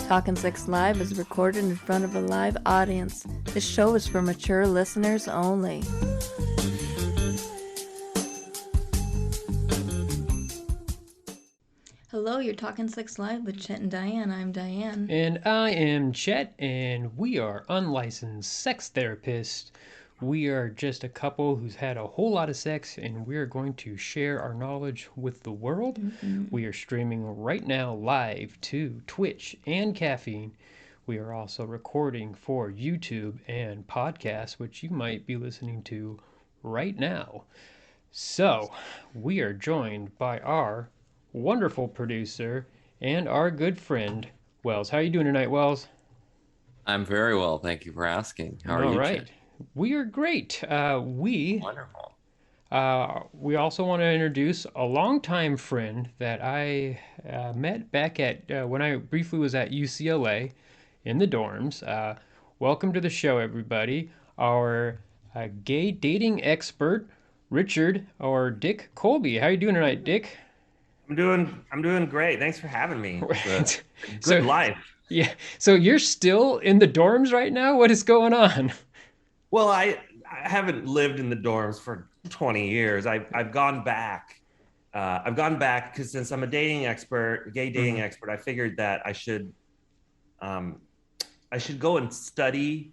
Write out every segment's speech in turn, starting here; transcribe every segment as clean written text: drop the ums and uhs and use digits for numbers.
Talkin' Sex Live is recorded in front of a live audience. This show is for mature listeners only. Hello, you're Talkin' Sex Live with Chet and Diane. I'm Diane. And I am Chet, and we are unlicensed sex therapists. We are just a couple who's had a whole lot of sex, and we're going to share our knowledge with the world. We are streaming right now live to Twitch and Caffeine. We are also recording for YouTube and podcasts, which you might be listening to right now. So, we are joined by our wonderful producer and our good friend, Wells. How are you doing tonight, Wells? I'm very well. Thank you for asking. How are All you, right. Chet? We are great. Wonderful. We also want to introduce a longtime friend that I met back at when I briefly was at UCLA in the dorms. Welcome to the show, everybody. Our gay dating expert, Richard or Dick Colby. How are you doing tonight, Dick? I'm doing great. Thanks for having me. It's a So, good life. yeah. So you're still in the dorms right now? What is going on? Well, I haven't lived in the dorms for 20 years. I've gone back. I've gone back because since I'm a gay dating expert, I figured that um, I should go and study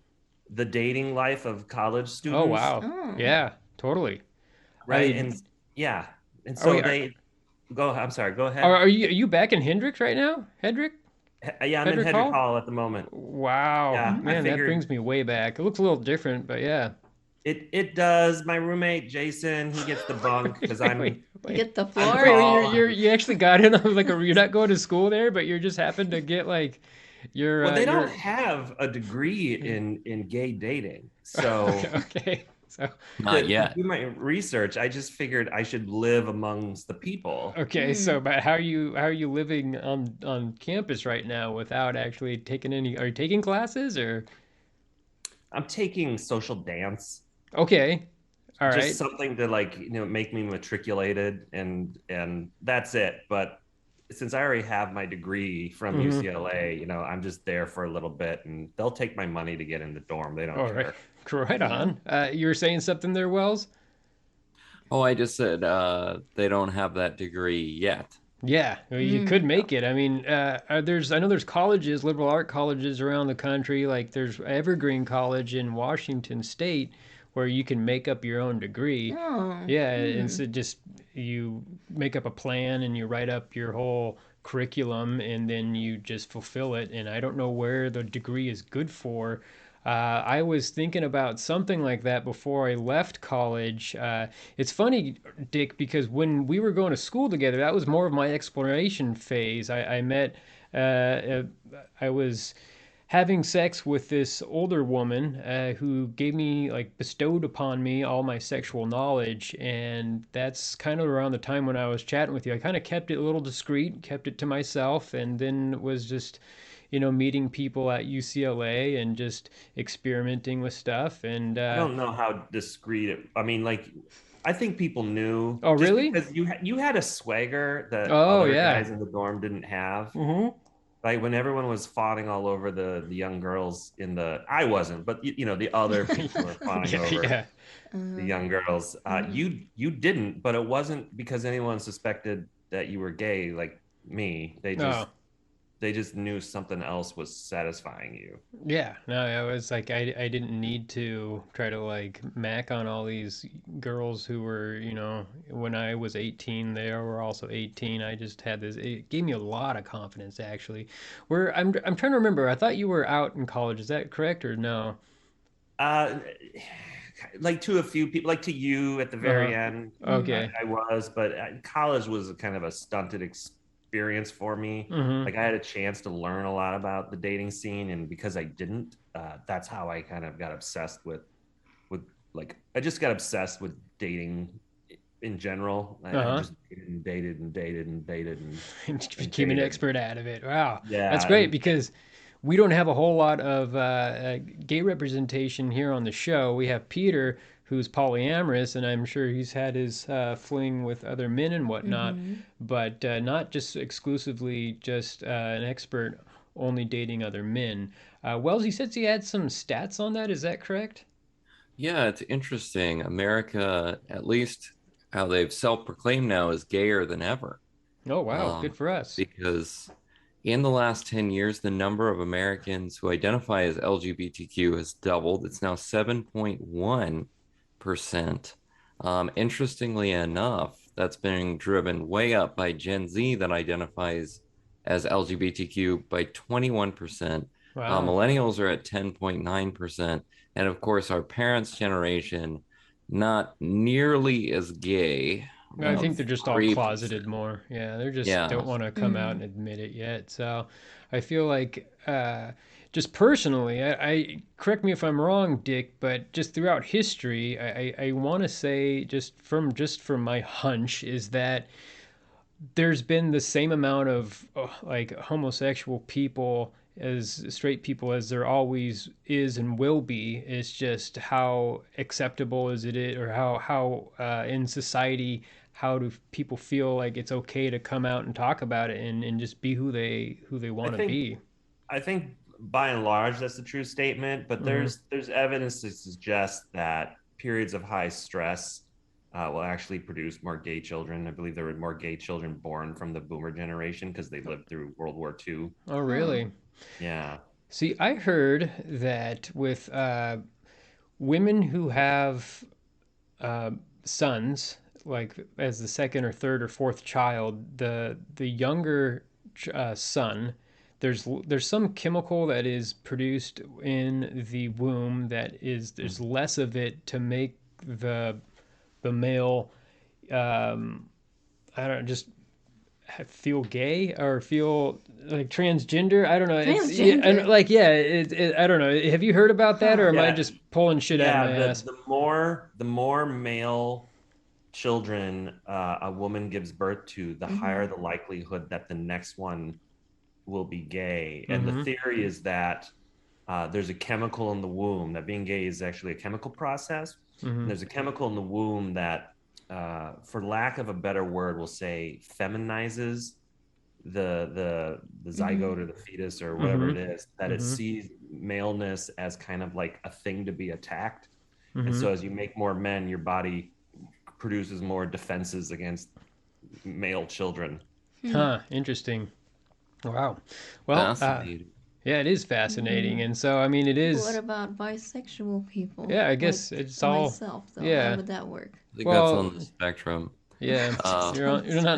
the dating life of college Oh, students, wow. Oh. Yeah, totally. right? I, And yeah, and are, we, so they go. I'm sorry. Go are, ahead. are you back in Hendricks right now? Hedrick? Yeah, I'm in Hedrick Hedrick Hall? Hall at the moment. Wow. Yeah, I Man, that figured brings me way back. It looks a little different, but yeah. it does. My roommate Jason, he gets the bunk because Wait, wait, You wait. get the I'm floor? tall. You actually got in on like you're not going to school there, but you're just happened to get like Well, they don't your have a degree in gay dating. So okay. So Not to yet. do my research, I just figured I should live amongst the people. okay, so but how are you living on campus right now without actually taking any are you taking classes or I'm taking social dance, okay. All just right. something to make me matriculated and that's it. But since I already have my degree from Mm-hmm. UCLA, I'm just there for a little bit and they'll take my money to get in the dorm. They don't All right. care. Right Yeah. on. You were saying something there, Wells? Oh, I just said they don't have that degree yet. Yeah, well, you could make it. I mean, I know there's colleges, liberal art colleges around the country. Like there's Evergreen College in Washington State, where you can make up your own degree. Oh. Yeah, and so just you make up a plan and you write up your whole curriculum and then you just fulfill it. And I don't know where the degree is good for. I was thinking about something like that before I left college. It's funny, Dick, because when we were going to school together, that was more of my exploration phase. I met, uh, I was having sex with this older woman who gave me like bestowed upon me all my sexual knowledge, and that's kind of around the time when I was chatting with you. I kind of kept it a little discreet, kept it to myself, and then was just meeting people at UCLA and just experimenting with stuff and I don't know how discreet I mean, I think people knew oh just really. because you had a swagger that Oh other yeah. guys in the dorm didn't have. Mm-hmm. Like when everyone was fawning all over the young girls I wasn't, but the other people were fawning Yeah, over yeah. the young girls. You didn't, but it wasn't because anyone suspected that you were gay like me. Oh They just knew something else was satisfying you. yeah, no, I was like, I didn't need to try to like mac on all these girls who were, when I was 18, they were also 18. I just had this, it gave me a lot of confidence actually. Where I'm trying to remember, I thought you were out in college. Is that correct or no? Uh, like to a few people, like to you at the Uh-huh. very end, Okay. I was, but college was a kind of a stunted experience for me. Mm-hmm. Like I had a chance to learn a lot about the dating scene, and because I didn't, that's how I kind of got obsessed with I just got obsessed with dating in general. I Uh-huh. just dated and dated and dated and dated And just and became an dated. expert out of it. Wow, that's Yeah, great and because we don't have a whole lot of gay representation here on the show. We have Peter, who's polyamorous, and I'm sure he's had his fling with other men and whatnot, but not just exclusively just an expert only dating other men. Wells, he says he had some stats on that. Is that correct? Yeah, it's interesting. America, at least how they've self-proclaimed now, is gayer than ever. Oh, wow. Good Um, for us. because in the last 10 years, the number of Americans who identify as LGBTQ has doubled. It's now 7.1%. Interestingly enough, that's being driven way up by Gen Z that identifies as LGBTQ by 21%. Wow. Millennials are at 10.9%. And of course, our parents' generation, not nearly as gay, I about think they're just all 3%. closeted more. Yeah, they just Yeah. don't want to come out and admit it yet. So I feel like, just personally, I correct me if I'm wrong, Dick, but just throughout history, I want to say just from my hunch is that there's been the same amount of like homosexual people as straight people as there always is and will be. It's just how acceptable is it, or how in society, how do people feel like it's okay to come out and talk about it and just be who they I want to think be. I think by and large that's a true statement, but Hmm. there's evidence to suggest that periods of high stress will actually produce more gay children. I believe there were more gay children born from the boomer generation because they lived through World War II. Oh, Oh. really? Yeah. See, I heard that with women who have uh, sons, like as the second or third or fourth child, the younger son, there's some chemical that is produced in the womb that is there's less of it to make the male, um, I don't know, just feel gay or feel like transgender. I don't know. It's yeah, and Transgender. like yeah, I don't know. Have you heard about that, or Huh. am I Yeah. just pulling shit out of Yeah. my ass? The more male children a woman gives birth to, the Mm-hmm. higher the likelihood that the next one will be gay. And the Mm-hmm. theory is that there's a chemical in the womb, that being gay is actually a chemical process. Mm-hmm. And there's a chemical in the womb that, for lack of a better word, will say feminizes the Mm-hmm. zygote or the fetus or whatever Mm-hmm. it is, that it Mm-hmm. sees maleness as kind of like a thing to be attacked. And Mm-hmm. so as you make more men, your body produces more defenses against male children. Hmm. Huh. Interesting. Wow. Well, Fascinating. yeah, it is fascinating, Mm. and so I mean, it What is. about bisexual people? Yeah, I Like guess it's all. myself, though. How Yeah. would that work? I think that's Well, on the spectrum. yeah. Uh, Just You're on on, the you're not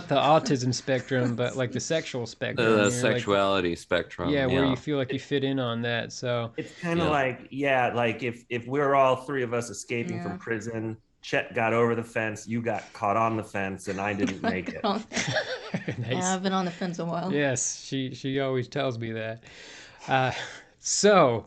the spectrum. autism spectrum, but like the sexual spectrum. the You're like, sexuality yeah, spectrum. where you Yeah. feel like you It, fit in on that. So, it's kind of Yeah. like, yeah, like if we're all three of us escaping from Yeah. prison, Chet got over the fence, you got caught on the fence, and I didn't make it. Yeah, nice. I've been on the fence a while. Yes, she always tells me that. Uh, so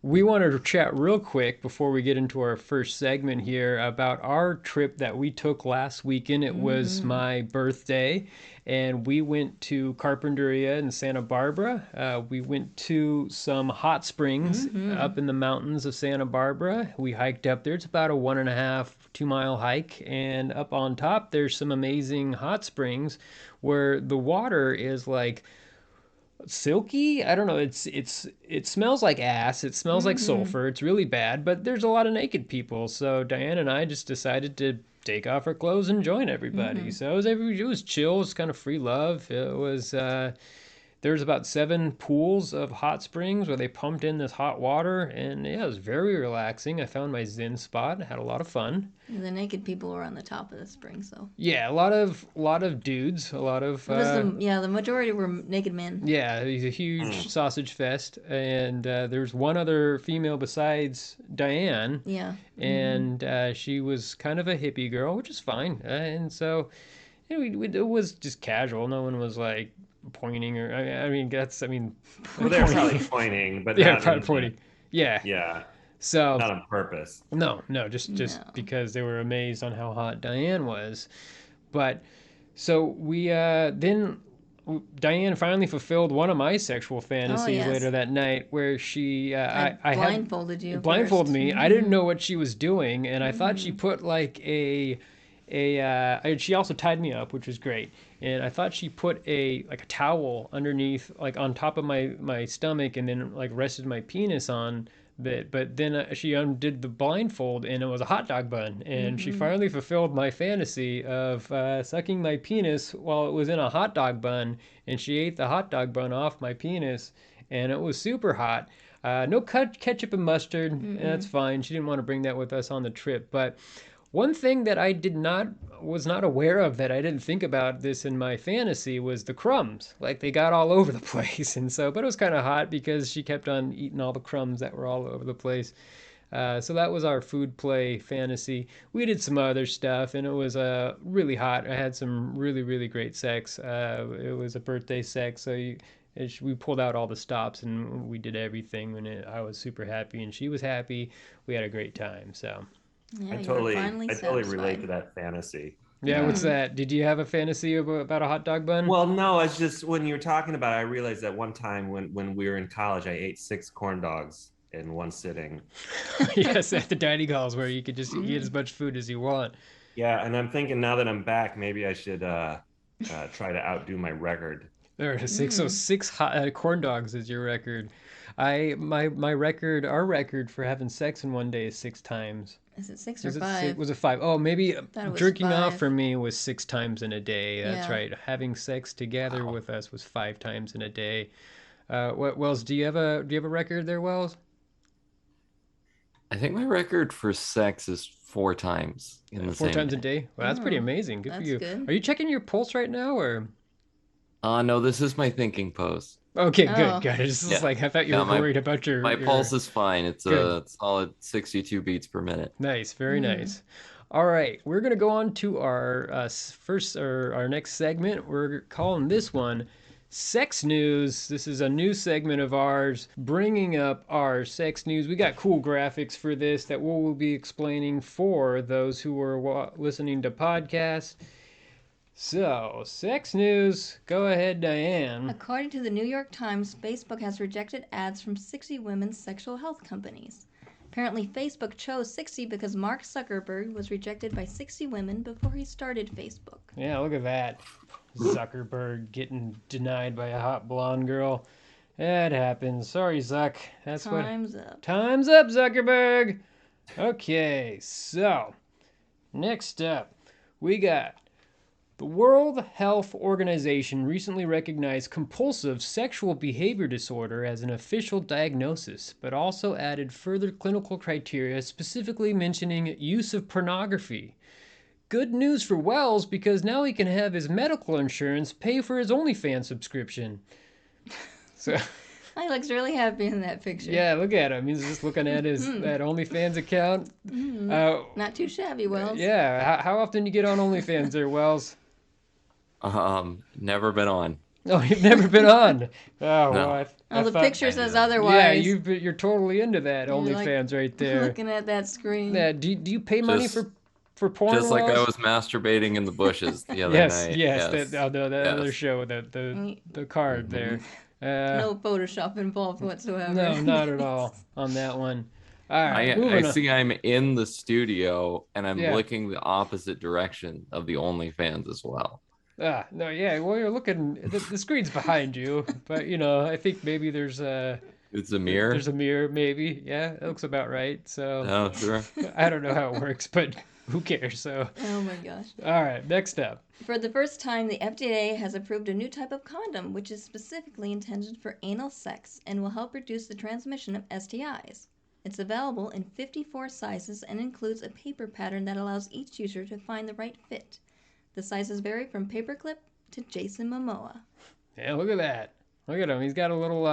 we wanted to chat real quick before we get into our first segment here about our trip that we took last weekend. It was Mm-hmm. my birthday, and we went to Carpinteria in Santa Barbara. We went to some hot springs Mm-hmm. up in the mountains of Santa Barbara. We hiked up there. It's about a 1.5, 2 mile hike, and up on top there's some amazing hot springs where the water is like silky. I don't know. It smells like ass. It smells like Mm-hmm. sulfur. It's really bad. But there's a lot of naked people. So Diane and I just decided to take off our clothes and join everybody. Mm-hmm. So it was chill. It was kind of free love. It was there's about 7 pools of hot springs where they pumped in this hot water, and yeah, it was very relaxing. I found my zen spot. I had a lot of fun. The naked people were on the top of the spring, so. Yeah, a lot of dudes, a lot of What is the majority were naked men. yeah, he's a Mm. huge sausage fest, and there's one other female besides Diane, Yeah. Mm-hmm. and she was kind of a hippie girl, which is fine. And so it was just casual. No one was like pointing, or I mean that's I mean Well, they're probably pointing. pointing, but Yeah, not probably in pointing. Yeah. yeah, So not on purpose. no, just No. because they were amazed on how hot Diane was. But so we then Diane finally fulfilled one of my sexual Oh, fantasies yes. later that night, where she I I had blindfolded you blindfolded first. me. I didn't Mm-hmm. know what she was doing, and I thought she Mm-hmm. put like she also tied me up, which was great. And I thought she put a towel underneath, like on top of my stomach, and then like rested my penis on that. But then she undid the blindfold, and it was a hot dog bun. And she finally fulfilled my fantasy of sucking my penis while it was in a hot dog bun. And she ate the hot dog bun off my penis, and it was super hot. No ketchup and mustard. That's fine. She didn't want to bring that with us on the trip. But one thing that I was not aware of, that I didn't think about this in my fantasy, was the crumbs. Like, they got all over the place. And so, but it was kind of hot because she kept on eating all the crumbs that were all over the place. So that was our food play fantasy. We did some other stuff, and it was really hot. I had some really, really great sex. It was a birthday sex, so we pulled out all the stops, and we did everything, and I was super happy, and she was happy. We had a great time, so... Yeah, I totally relate to that fantasy. Yeah, what's that? Did you have a fantasy about a hot dog bun? Well, no, it's just when you were talking about it, I realized that one time when we were in college, I ate 6 corn dogs in one sitting. Yes, at the dining halls where you could just eat as much food as you want. Yeah, and I'm thinking now that I'm back, maybe I should try to outdo my record. There are 6 hot corn dogs is your record. My record, our record for having sex in one day is 6 times. Is it 6 or 5? Was it 5? Oh, maybe jerking 5. off for me was 6 times in a day. That's Yeah. right. Having sex together with us was 5 times in a day. Wells, do you have a record there, Wells? I think my record for sex is 4 times in the 4 same times day. a day? Well, that's pretty amazing. Good for that's you. good. Are you checking your pulse right now, or? No, this is my thinking pose. Okay, Oh. good. It's just Yeah. like I thought you were worried about your. My pulse is fine. It's Good. a solid 62 beats per minute. Nice, very nice. All right, we're gonna go on to our our next segment. We're calling this one Sex News. This is a new segment of ours, bringing up our sex news. We got cool graphics for this that we'll be explaining for those who are listening to podcasts. So, sex news. Go ahead, Diane. According to the New York Times, Facebook has rejected ads from 60 women's sexual health companies. Apparently, Facebook chose 60 because Mark Zuckerberg was rejected by 60 women before he started Facebook. Yeah, look at that. Zuckerberg getting denied by a hot blonde girl. That happens. Sorry, Zuck. Time's up. Time's up, Zuckerberg. Okay, so next up, we got the World Health Organization recently recognized compulsive sexual behavior disorder as an official diagnosis, but also added further clinical criteria, specifically mentioning use of pornography. Good news for Wells, because now he can have his medical insurance pay for his OnlyFans subscription. So, He looks really happy in that picture. yeah, look at him. He's just looking at his that OnlyFans account. Not too shabby, Wells. Yeah, how often you get on OnlyFans there, Wells? Never been on. Oh, you've never been on. Oh, No. well, I The thought- picture says Yeah, otherwise. you're totally into that OnlyFans right there. Looking at that screen. Yeah, do you pay money Just- for porn? Just like I Wells? was masturbating in the bushes the other Yes, night. yes, that other yes. show, the card there. No Photoshop involved whatsoever. No, not at all on that one. All right, I moving on. see I'm in the studio and I'm Yeah. looking the opposite direction of the OnlyFans as well. No, yeah. Well, you're looking. The screen's behind you, but I think maybe there's It's a mirror. There's a mirror, maybe. Yeah, it looks about right. So Oh, sure. I don't know how it works, but who cares? So Oh my gosh. all right, next up. For the first time, the FDA has approved a new type of condom, which is specifically intended for anal sex and will help reduce the transmission of STIs. It's available in 54 sizes and includes a paper pattern that allows each user to find the right fit. The sizes vary from paperclip to Jason Momoa. Yeah, look at that. Look at him. He's got a little.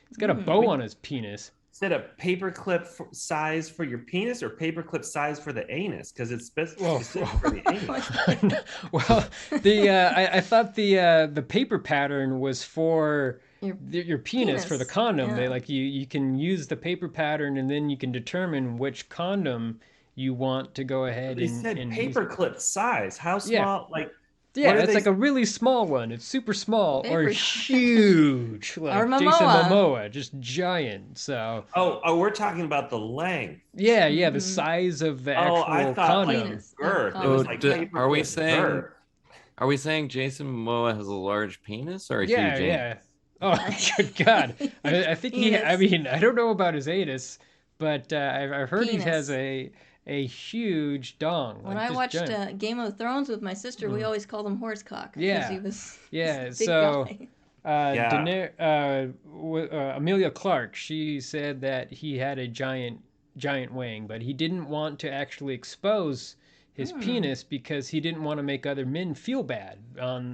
He's got a bow on his penis. Is it a paperclip size for your penis or paperclip size for the anus? Because it's specific for the anus. Well, I thought the paper pattern was for your penis for the condom. Yeah. They you can use the paper pattern and then you can determine which condom you want to go ahead They and said use. paperclip size. How small? Yeah. Yeah, are it's they? like a really small one. It's super small or Very- huge, like Or Jason Momoa. Momoa, just giant. So Oh, we're talking about the length. yeah, the size of the Oh, I actual thought like condom. Penis. girth. It Oh, was Condom. like Yeah. are we paperclip saying girth. Jason Momoa has a large penis or a Yeah, huge yeah. anus? Oh, good God. I think I Penis. mean, I don't know about his anus, but I've heard he has Penis. a huge dong, When like I just watched giant. Game of Thrones with my sister, we always called him Horsecock because he Yeah, was yeah. a big So, guy. Yeah. Amelia Clark, she said that he had a giant wang, but he didn't want to actually expose his penis because he didn't want to make other men feel bad on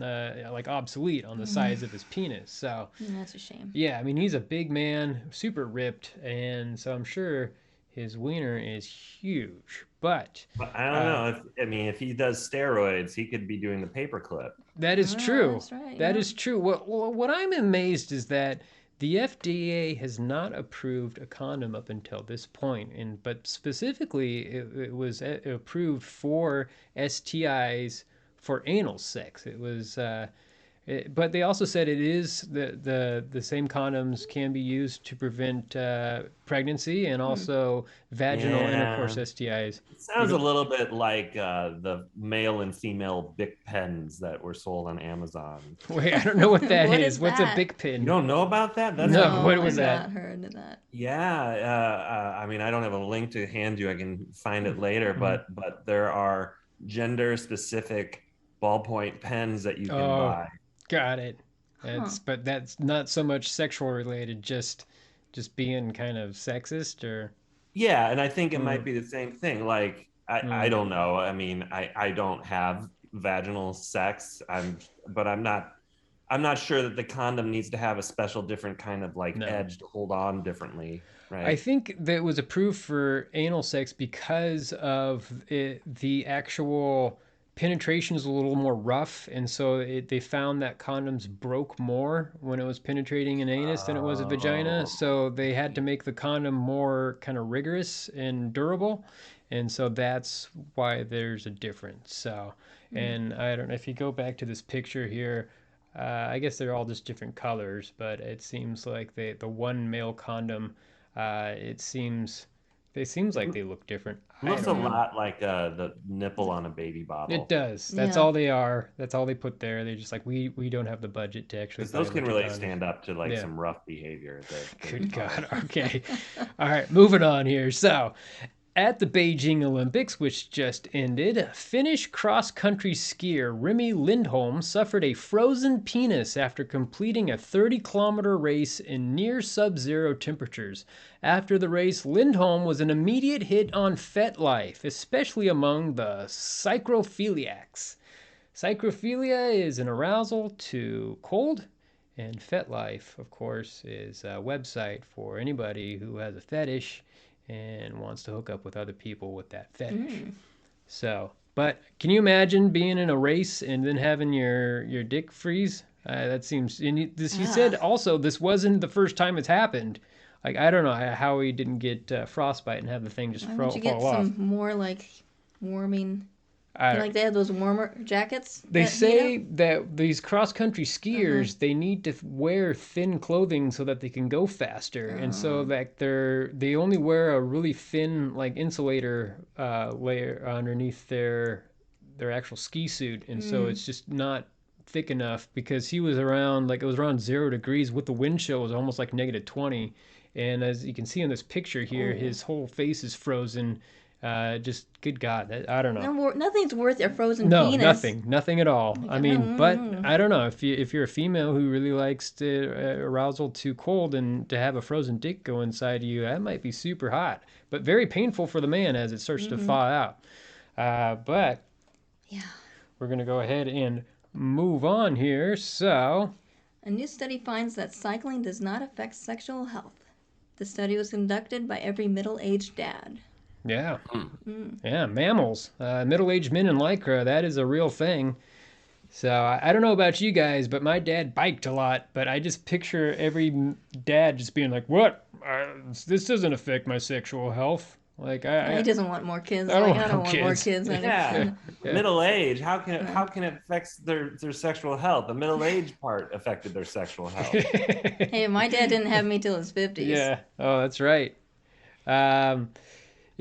like obsolete on the size of his penis. So That's a shame. yeah, I mean he's a big man, super ripped, and so I'm sure his wiener is huge. But But I don't know. If he does steroids, he could be doing the paperclip. that is Oh, true. that's right, That yeah. is true. What I'm amazed is that the FDA has not approved a condom up until this point, and but specifically it was approved for STIs for anal sex. It was, but they also said it is the same condoms can be used to prevent pregnancy and also vaginal intercourse Yeah. STIs. It sounds a little bit like the male and female Bic pens that were sold on Amazon. Wait, I don't know what that What is. is What's a that? big You pin? don't know about that? That's No, like, what was I've that? not heard of that. yeah. I mean, I don't have a link to hand you. I can find it later, but there are gender specific ballpoint pens that you can Oh, buy. got it. But that's not so much sexual related, just being kind of sexist or Yeah, and I think it mm, might be the same thing. Like, I mm, don't know. I mean, I don't have vaginal sex. But I'm not sure that the condom needs to have a special different kind of like no. edge to hold on differently, I right? think that it was approved for anal sex because of the actual penetration is a little more rough, and so they found that condoms broke more when it was penetrating an anus than it was a vagina. Oh, So they had to make the condom more kind of rigorous and durable, and so that's why there's a difference. So, and I don't know if you go back to this picture here. I guess they're all just different colors, but it seems like the one male condom it seems like they look different. I looks a don't know. lot like the nipple on a baby It bottle. does. That's Yeah. all they are. That's all they put there. They're just like we don't have the budget to actually Because buy those a can bunch of really condoms. stand up to like Yeah. some rough behavior. Good God. Okay. All right. Moving on here. So, at the Beijing Olympics, which just ended, Finnish cross-country skier Remi Lindholm suffered a frozen penis after completing a 30-kilometer race in near sub-zero temperatures. After the race, Lindholm was an immediate hit on FetLife, especially among the psychrophiliacs. Psychrophilia is an arousal to cold, and FetLife, of course, is a website for anybody who has a fetish and wants to hook up with other people with that fetish. So, but can you imagine being in a race and then having your dick freeze? That seems. And he said also this wasn't the first time it's happened. Like I don't know how he didn't get frostbite and have the thing just Why don't you get fall off. some more like warming? I Like they have those warmer jackets. They that heat say up? that these cross-country skiers they need to wear thin clothing so that they can go faster, and so that they only wear a really thin like insulator layer underneath their actual ski suit, and so it's just not thick enough because he was around like it was around 0 degrees with the wind chill was almost like -20, and as you can see in this picture here, his whole face is frozen. Just good God, I don't know. Nothing's worth a frozen No, penis. nothing at all. I mean, but I don't know if you're a female who really likes to arousal too cold and to have a frozen dick go inside you, that might be super hot, but very painful for the man as it starts to thaw out. But Yeah. we're gonna go ahead and move on here. So A new study finds that cycling does not affect sexual health. The study was conducted by every middle-aged dad. yeah, yeah, mammals, middle-aged men in lycra, that is a real thing. So I don't know about you guys, but my dad biked a lot. But I just picture every dad just being like, "What? This doesn't affect my sexual health." Like He doesn't want more kids. I don't Like, want I don't no want more kids. kids. Yeah. Yeah. Middle age. How can it affect their sexual health? The middle age part affected their sexual health. Hey, my dad didn't have me till his 50s. Yeah. Oh, that's right. Yeah,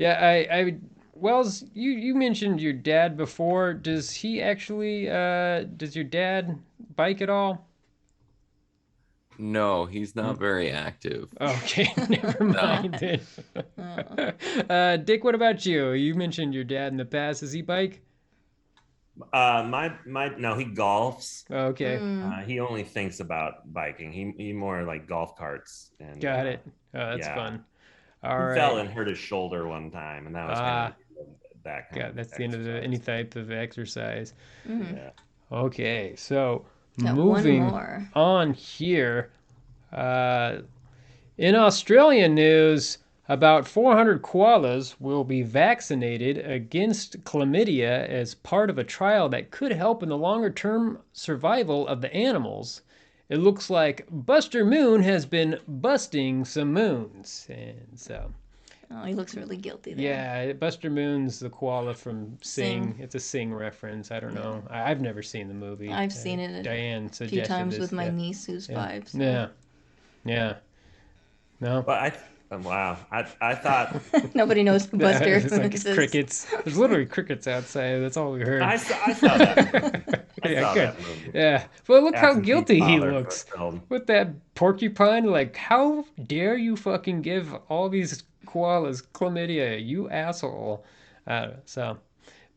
I Wells, you mentioned your dad before. Does he actually does your dad bike at all? No, he's not very active. Okay, never No. mind then. Dick, what about you? You mentioned your dad in the past. Does he bike? My no, he golfs. Okay, He only thinks about biking. He more like golf carts and got it. Oh, that's yeah. fun. All He fell right. and hurt his shoulder one time, and that was kind of that kind God, of that's the end of any exercise. type of exercise. Yeah. Okay, so Got moving one more. on here. In Australian news, about 400 koalas will be vaccinated against chlamydia as part of a trial that could help in the longer term survival of the animals. It looks like Buster Moon has been busting some moons. And so, Oh, he looks really guilty there. yeah, Buster Moon's the koala from Sing. Sing. It's a Sing reference. I don't know. I've never seen the movie. I've seen it Diane a few suggested times this. with my Yeah. niece who's 5. So. Yeah. Yeah. No. But wow, I thought Nobody knows who Buster It's like is. crickets. There's literally crickets outside. That's all we heard. I saw that. I Yeah, saw good. that movie. Yeah. Well, look how Absentee guilty he father looks film. with that porcupine. Like, how dare you fucking give all these koalas chlamydia, you asshole. So,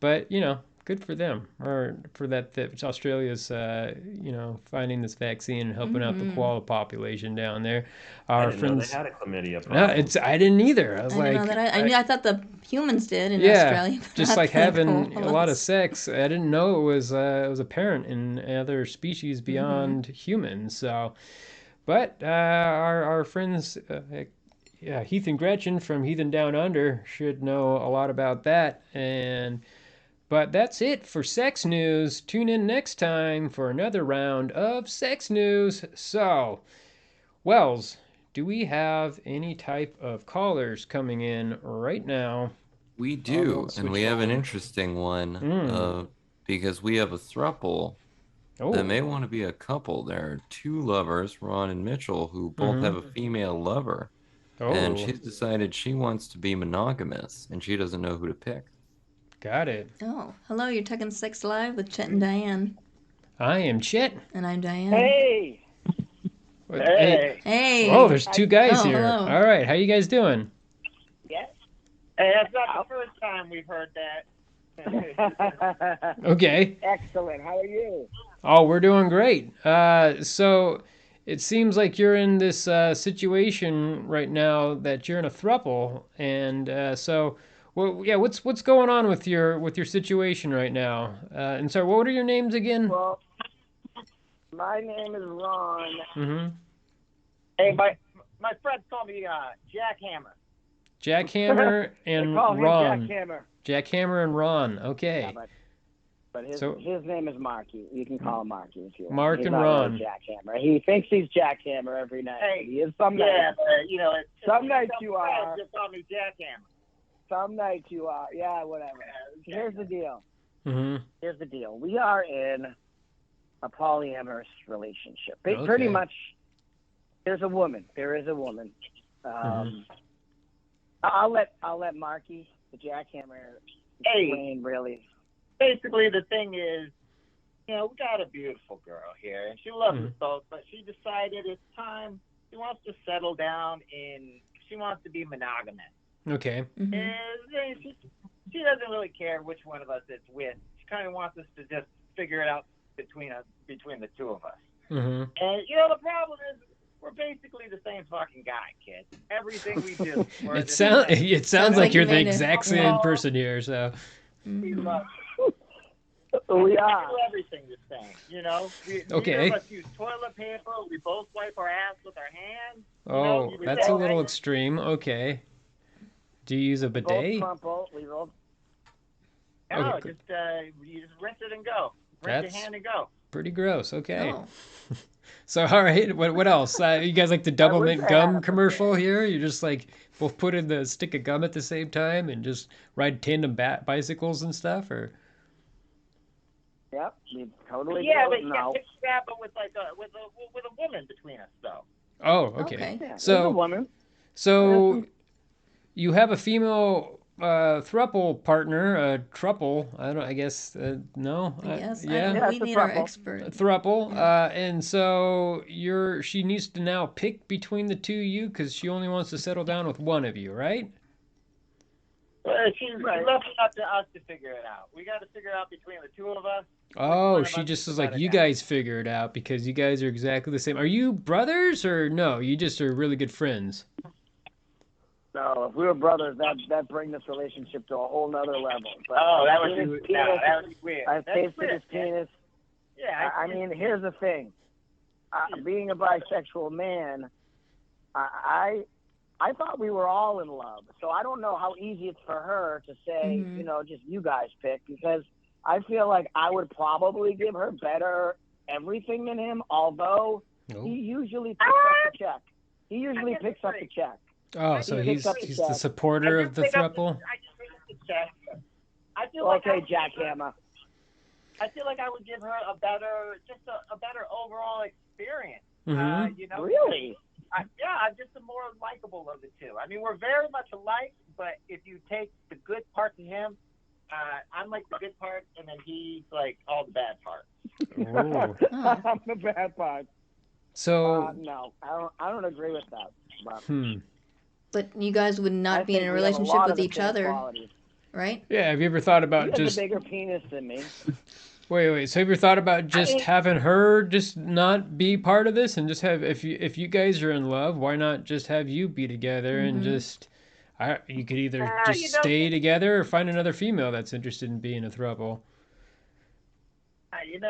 but, good for them, or for that Australia's, finding this vaccine and helping out the koala population down there. I Our didn't know they friends. had a chlamydia No, problem. I didn't either. I was I like, didn't know that. I thought the humans did in yeah, Australia. but just not like the having a lot of koalas. sex. I didn't know it was apparent in other species beyond humans. So, but our friends, Heath and Gretchen from Heathen Down Under should know a lot about that. But that's it for sex news. Tune in next time for another round of sex news. So, Wells, do we have any type of callers coming in right now? We do, and we have an switchboard. interesting one because we have a thruple that may want to be a couple. There are two lovers, Ron and Mitchell, who both have a female lover, and she's decided she wants to be monogamous, and she doesn't know who to pick. Got it. Oh, hello, you're talking Sex Live with Chet and Diane. I am Chet. And I'm Diane. Hey. Hey. Hey. Oh, there's two guys Oh, here. hello. All right, how you guys doing? Yes. Hey, that's not the first time we've heard that. Okay. Excellent. How are you? Oh, we're doing great. So it seems like you're in this situation right now that you're in a throuple, and so, well, yeah. What's going on with your situation right now? And so, what are your names again? Well, my name is Ron. Mm-hmm. Hey, my friends call me Jackhammer. Jackhammer and They call him Ron. Jackhammer. Jackhammer and Ron. Okay. Yeah, but his So- his name is Marky. You can call him Marky if you want. Mark He's and not Ron. really Jackhammer. He thinks he's Jackhammer every night. Hey, He is some Yeah, nights. but, Some nights you friends are. just call me Jackhammer. Some nights you are. Yeah, whatever. Okay. Here's the deal. Mm-hmm. Here's the deal. We are in a polyamorous relationship. Okay. Pretty much, there is a woman. I'll let Marky, the Jackhammer, explain really. Basically, the thing is, we got a beautiful girl here, and she loves us both, but she decided it's time. She wants to settle down she wants to be monogamous. Okay. Mhm. And she doesn't really care which one of us it's with. She kind of wants us to just figure it out between the two of us. Mm-hmm. And the problem is we're basically the same fucking guy, kid. Everything we do. we're It the sounds same. it sounds like like you're you the made it. exact same Well- person here. So. We Mhm. love We we are. do everything the same. Okay. Neither of us use toilet paper. We both wipe our ass with our hands. Oh, you that's a know, little I- extreme. Okay. Do you use a Both bidet? crumple. We both. No, Okay. you just rinse it and go. Rinse That's- your hand and go. Pretty gross. Okay. Oh. So, all right, what else? You guys like the double mint gum commercial here? You just like both put in the stick of gum at the same time and just ride tandem bicycles and stuff, or? Yep, we totally. Yeah, but you can't grab it with a woman between us, though. Oh, okay. Yeah, so, a woman. So you have a female thruple partner, thruple. I guess no. Yes. Yeah. We need our expert. Thruple. And so she needs to now pick between the two of you because she only wants to settle down with one of you, right? She's left it up to us to figure it out. We got to figure it out between the two of us. Oh, she just is like, you guys figure it out because you guys are exactly the same. Are you brothers or no? You just are really good friends. No, if we were brothers, that bring this relationship to a whole nother level. But that would be weird. I tasted his penis. Yeah. I mean, here's the thing. Being a bisexual man, I thought we were all in love. So I don't know how easy it's for her to say, just you guys pick, because I feel like I would probably give her better everything than him, although he usually picks up the check. He usually picks up the check. Oh, so he's the supporter of the thruple? I feel like jackhammer. I feel like I would give her a better overall experience. Mm-hmm. Really? I'm just the more likable of the two. I mean, we're very much alike, but if you take the good parts of him, I'm like the good part, and then he's like all the bad parts. I'm the bad part. So no, I don't agree with that. But you guys would not be in a relationship with each other, right? Yeah. Have you ever thought about just a bigger penis than me? Wait. So have you thought about just having her just not be part of this and just have if you guys are in love, why not just have you be together and just you could either just stay together or find another female that's interested in being a throuple. I'm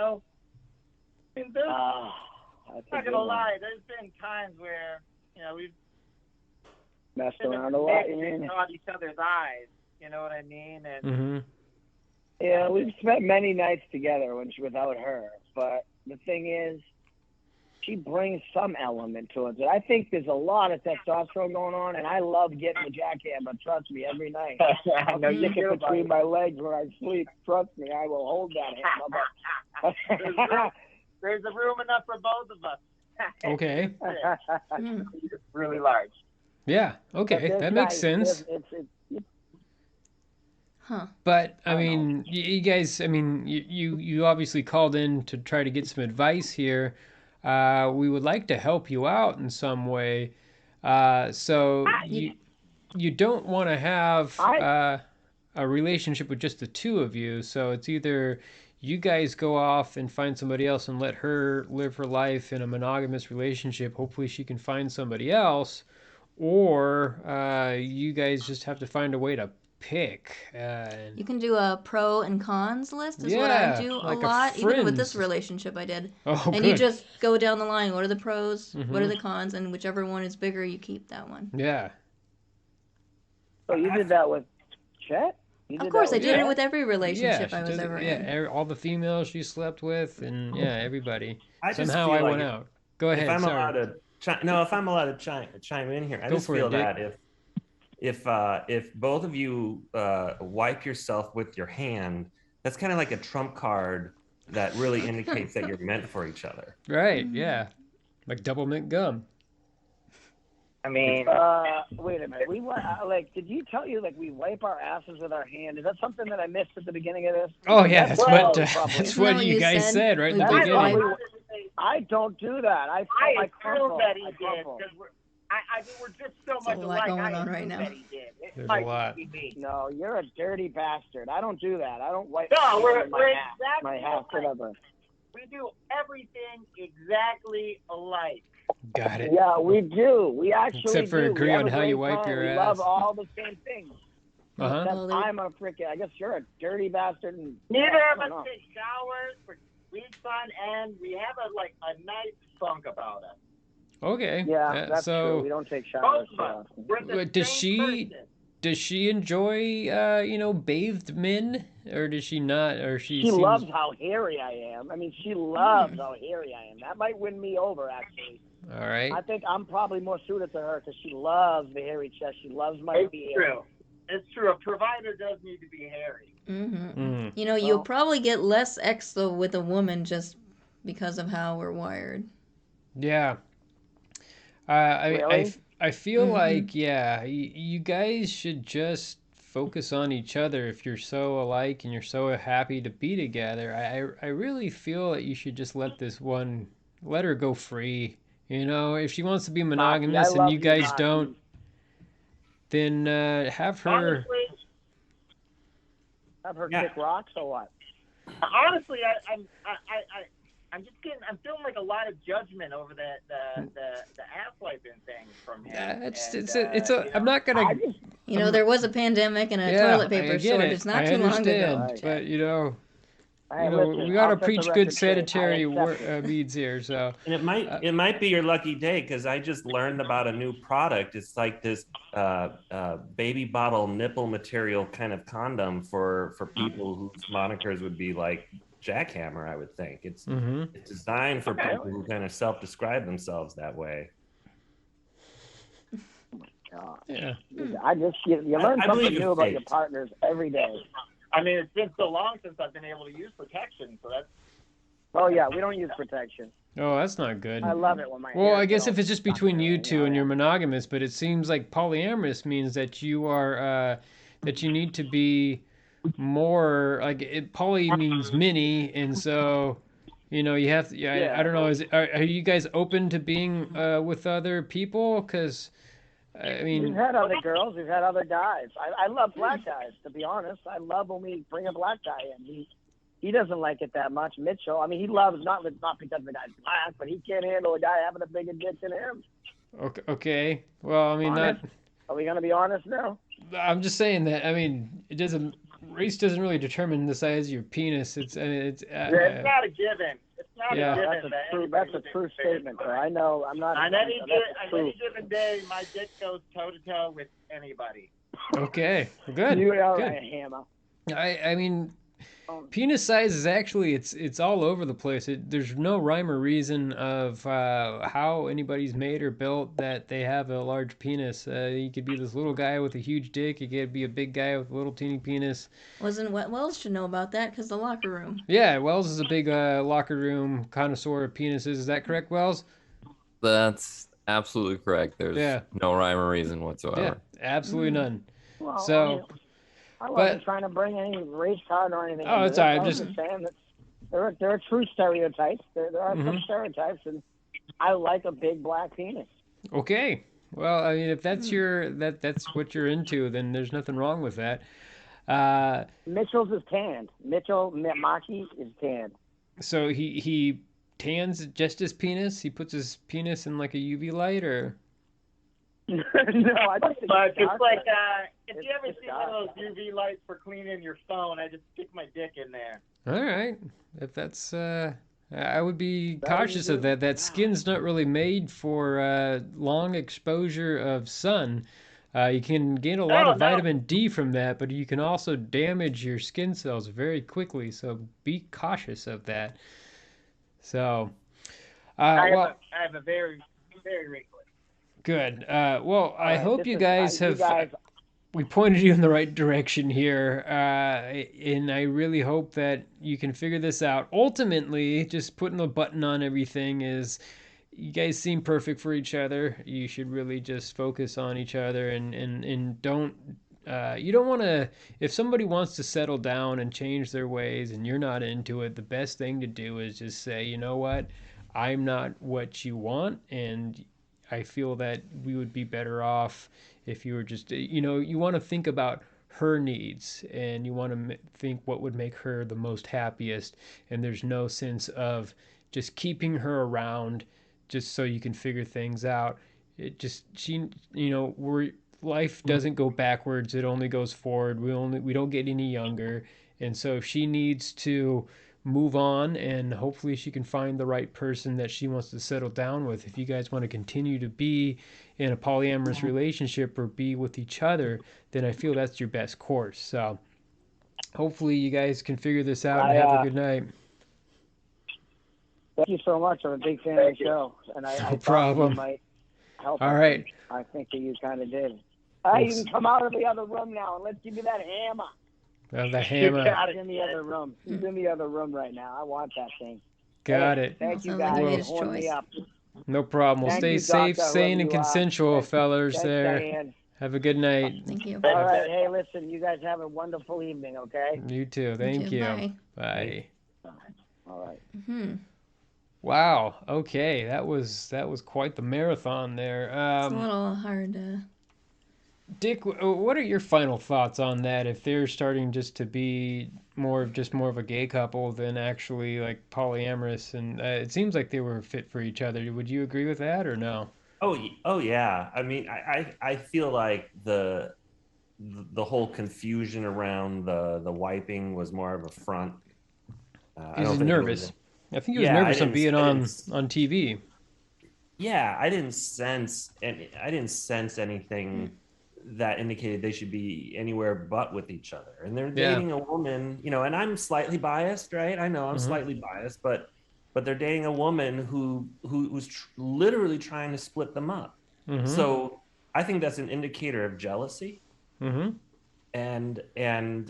not gonna lie. There's been times where we've messed around a lot. On each other's eyes. You know what I mean? And yeah, we've spent many nights together without her. But the thing is, she brings some element to it. I think there's a lot of testosterone going on, and I love getting the jackhammer. Trust me, every night. I'll stick it between my legs when I sleep. Trust me, I will hold that hammer. There's a room enough for both of us. Okay. It's really large. Yeah. Okay, that makes sense. But I mean, you guys. I mean, you obviously called in to try to get some advice here. We would like to help you out in some way. So you don't want to have a relationship with just the two of you. So it's either you guys go off and find somebody else and let her live her life in a monogamous relationship. Hopefully she can find somebody else. Or you guys just have to find a way to pick. You can do a pro and cons list is what I do a lot. Even with this relationship I did. And you just go down the line. What are the pros? What are the cons? And whichever one is bigger, you keep that one. Yeah. So you did that with Chet? Of course, I did it with every relationship I was ever in. Yeah, all the females she slept with, and everybody. Somehow I went out. Go ahead. If I'm allowed to chime in here, I just feel that if both of you wipe yourself with your hand, that's kind of like a trump card that really indicates that you're meant for each other. Right? Yeah, like double mint gum. I mean, wait a minute. Did you tell you we wipe our asses with our hand? Is that something that I missed at the beginning of this? Oh yeah, that's what you guys said right in the beginning. I don't do that. I feel that he did because we're just so much alike. There's a lot going on right now. There's a lot. No, you're a dirty bastard. I don't do that. I don't wipe we're my hat, whatever. We do everything exactly alike. Got it. Yeah, we do. We actually Except for agree on how you wipe your ass. We love all the same things. Uh-huh. I'm a freaking. I guess you're a dirty bastard. And neither of us take showers for weeks on end. We have a nice funk about us. Okay. Yeah, that's true. We don't take showers. Does she? does she enjoy bathed men, or does she not, or she seems... loves how hairy I am. I mean, she loves how hairy I am. That might win me over, actually. All right. I think I'm probably more suited to her because she loves the hairy chest. She loves my beard. It's true. A provider does need to be hairy. You'll probably get less X though with a woman just because of how we're wired. Yeah. Really? I feel like, yeah, you guys should just focus on each other if you're so alike and you're so happy to be together. I really feel that you should just let her go free. If she wants to be monogamous and you guys don't, then have her... Honestly, have her kick rocks or what? Honestly, I'm feeling like a lot of judgment over the ass wiping thing from him. I'm not gonna. There was a pandemic and a toilet paper shortage. It's not too long ago. But listen, we gotta preach good sanitary needs here. So and it might be your lucky day because I just learned about a new product. It's like this baby bottle nipple material kind of condom for people whose monikers would be like Jackhammer, I would think. It's designed for people who kind of self-describe themselves that way. Oh my God. Yeah. You learn something new about your partners every day. I mean, it's been so long since I've been able to use protection, so that's... Oh, yeah, we don't use protection. Oh, that's not good. I love it when my I guess if it's just between you two and you're monogamous, but it seems like polyamorous means that you are, that you need to be more, like, poly means many, and so, you have to, I don't know, are you guys open to being with other people? Because... I mean, we've had other girls, we've had other guys. I love black guys, to be honest. I love when we bring a black guy in. He doesn't like it that much. Mitchell, I mean, he loves not because the guy's black, but he can't handle a guy having a bigger dick than him. Okay. Well, I mean, honest? Are we gonna be honest now? I'm just saying that. I mean, race doesn't really determine the size of your penis. It's not a given. That's a true statement, sir. I know. I'm not. On any given day, my dick goes toe to toe with anybody. Okay, good. You are right, Hammer. I mean, penis size is actually it's all over the place. There's no rhyme or reason of how anybody's made or built that they have a large penis. You could be this little guy with a huge dick. You could be a big guy with a little teeny penis. Wells should know about that because the locker room. Yeah, Wells is a big locker room connoisseur of penises. Is that correct, Wells? That's absolutely correct. There's no rhyme or reason whatsoever. Yeah, absolutely none. Well, I wasn't trying to bring any race card or anything. Oh, it's all right. I'm just saying that there are true stereotypes. There are some stereotypes, and I like a big black penis. Okay. Well, I mean, if that's that's what you're into, then there's nothing wrong with that. Mitchell's is tanned. Maki is tanned. So he tans just his penis? He puts his penis in like a UV light, or? No, I just think it's like if you ever see one of those UV lights for cleaning your phone, I just stick my dick in there. All right. If that's I would be cautious of that. That skin's not really made for long exposure of sun. You can gain a lot of vitamin D from that, but you can also damage your skin cells very quickly. So be cautious of that. So, I have a very, very wrinkly. Good. Well, I hope you guys have. We pointed you in the right direction here, and I really hope that you can figure this out. Ultimately, just putting the button on everything is, you guys seem perfect for each other. You should really just focus on each other, and don't. You don't want to. If somebody wants to settle down and change their ways, and you're not into it, the best thing to do is just say, you know what, I'm not what you want, and I feel that we would be better off if you were just, you want to think about her needs, and you want to think what would make her the most happiest, and there's no sense of just keeping her around just so you can figure things out. It just, life doesn't go backwards, it only goes forward. We don't get any younger, and so if she needs to move on, and hopefully she can find the right person that she wants to settle down with. If you guys want to continue to be in a polyamorous relationship or be with each other, then I feel that's your best course. So hopefully you guys can figure this out and have a good night. Thank you so much. I'm a big fan of the show, and I No problem. You might help. All right. I think that you kind of did. All right, you can come out of the other room now, and let's give me that hammer. The hammer. He's in the other room. He's in the other room right now. I want that thing. Got it. Thank you guys for horning me up. No problem. Well, stay safe, sane, and consensual, fellers. There. Diane. Have a good night. Thank you. All right. Hey, listen, you guys have a wonderful evening, okay? You too. Thank you. Bye. Bye. All right. Mm-hmm. Wow. Okay. That was quite the marathon there. It's a little hard to... Dick, what are your final thoughts on that? If they're starting just to be more of a gay couple than actually like polyamorous, and it seems like they were fit for each other. Would you agree with that or no? Oh yeah. I mean, I feel like the whole confusion around the wiping was more of a front. He was nervous. I think he was nervous on being on TV. Yeah, I didn't sense anything that indicated they should be anywhere but with each other. And they're dating a woman, and I'm slightly biased, right? I know I'm slightly biased, but they're dating a woman who's literally trying to split them up. So I think that's an indicator of jealousy. And they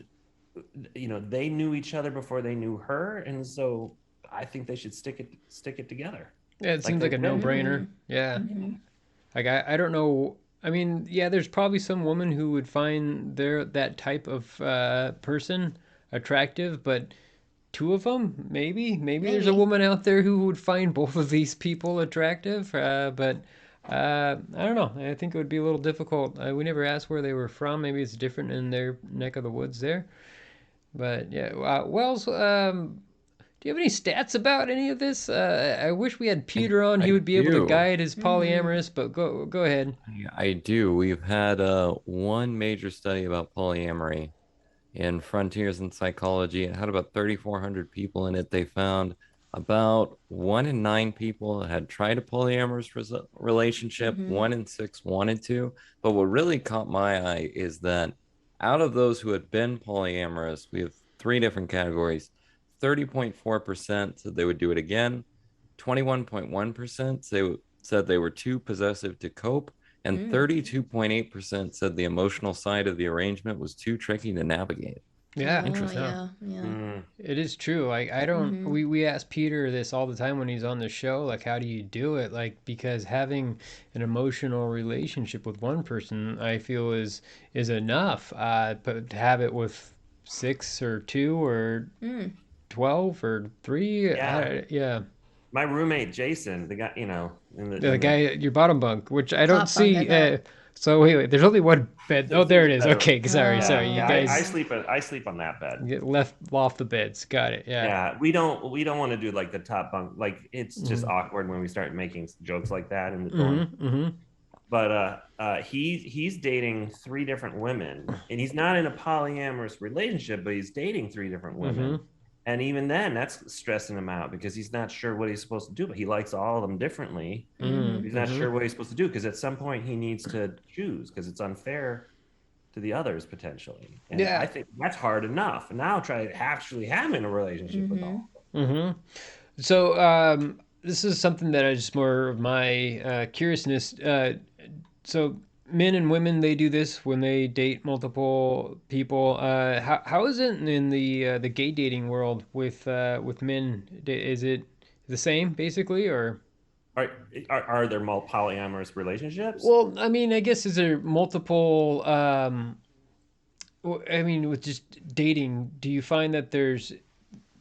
knew each other before they knew her, and so I think they should stick it together. Yeah, it seems like a no-brainer. Yeah. Like I don't know. I mean, yeah, there's probably some woman who would find that type of person attractive, but two of them, maybe there's a woman out there who would find both of these people attractive. But I don't know. I think it would be a little difficult. We never asked where they were from. Maybe it's different in their neck of the woods there. But yeah, Wells, do you have any stats about any of this? I wish we had Peter on. He would be able to guide his polyamorous, but go ahead. I do. We've had one major study about polyamory in Frontiers in Psychology. It had about 3,400 people in it. They found about 1 in 9 people had tried a polyamorous relationship. 1 in 6 wanted to. But what really caught my eye is that out of those who had been polyamorous, we have 3 different categories. 30.4% said they would do it again. 21.1% said they were too possessive to cope. And 32.8% said the emotional side of the arrangement was too tricky to navigate. Yeah, interesting. Yeah. It is true. Like I don't. We ask Peter this all the time when he's on the show. Like, how do you do it? Like, because having an emotional relationship with one person, I feel is enough. But to have it with 6 or 2 or 12 or 3, yeah. My roommate Jason, the guy, the guy at your bottom bunk, which I don't see. So wait, there's only one bed. Oh, there it is. Okay, sorry. You guys. I sleep on that bed. Get left off the beds. Got it. Yeah. Yeah, we don't want to do like the top bunk. Like it's just awkward when we start making jokes like that in the dorm. But he's dating 3 different women, and he's not in a polyamorous relationship, but he's dating 3 different women. And even then, that's stressing him out because he's not sure what he's supposed to do, but he likes all of them differently. He's not sure what he's supposed to do because at some point he needs to choose because it's unfair to the others potentially. And I think that's hard enough. And now try actually having a relationship with all of them. So this is something that I just more of my curiousness. So men and women, they do this when they date multiple people. How is it in the gay dating world with men? Is it the same basically, or are there more polyamorous relationships? Well, I mean, I guess is there multiple? I mean, with just dating, do you find that there's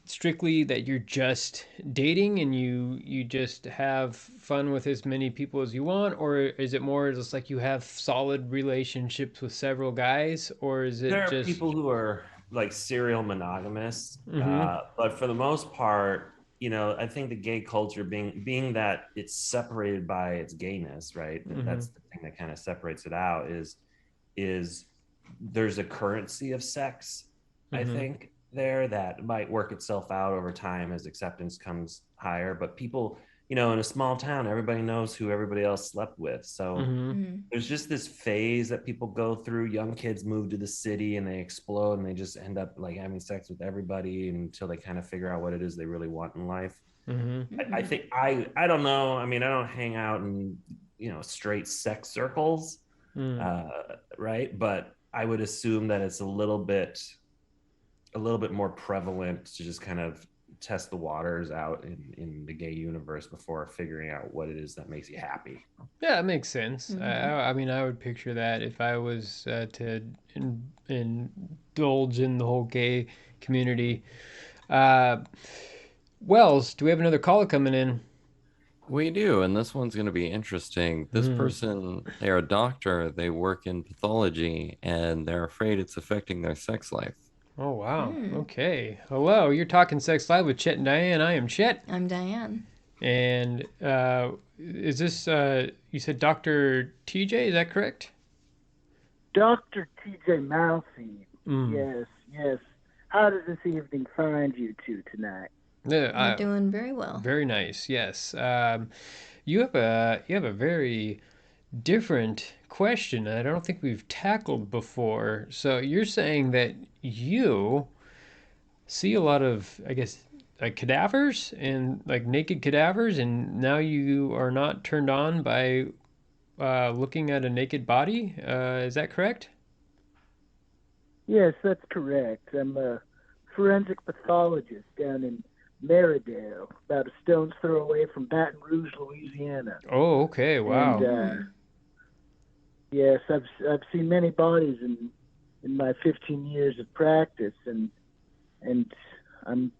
strictly that you're just dating and you just have fun with as many people as you want, or is it more just like you have solid relationships with several guys, or is it there just are people who are like serial monogamists, but for the most part, I think the gay culture being that it's separated by its gayness, right? That's the thing that kind of separates it out is there's a currency of sex, I think. there that might work itself out over time as acceptance comes higher. But people, in a small town, everybody knows who everybody else slept with. So there's just this phase that people go through. Young kids move to the city and they explode and they just end up like having sex with everybody until they kind of figure out what it is they really want in life. I think I don't know. I mean, I don't hang out in straight sex circles, right? But I would assume that it's a little bit more prevalent to just kind of test the waters out in the gay universe before figuring out what it is that makes you happy. Yeah, it makes sense. I mean, I would picture that if I was to indulge in the whole gay community. Wells, do we have another caller coming in? We do, and this one's going to be interesting. This person, they're a doctor, they work in pathology, and they're afraid it's affecting their sex life. Oh, wow. Okay. Hello, you're talking Sex Live with Chet and Diane. I am Chet. I'm Diane. And is this, you said Dr. TJ, is that correct? Dr. TJ Mousy. Yes. How does this evening find you two tonight? We're doing very well. Very nice, yes. You have a very different question that I don't think we've tackled before. So you're saying that you see a lot of, I guess, like cadavers and like naked cadavers, and now you are not turned on by looking at a naked body. Is that correct? Yes, that's correct. I'm a forensic pathologist down in Maridale, about a stone's throw away from Baton Rouge, Louisiana. Oh, okay. Wow. And, yes, I've seen many bodies in my 15 years of practice, and I'm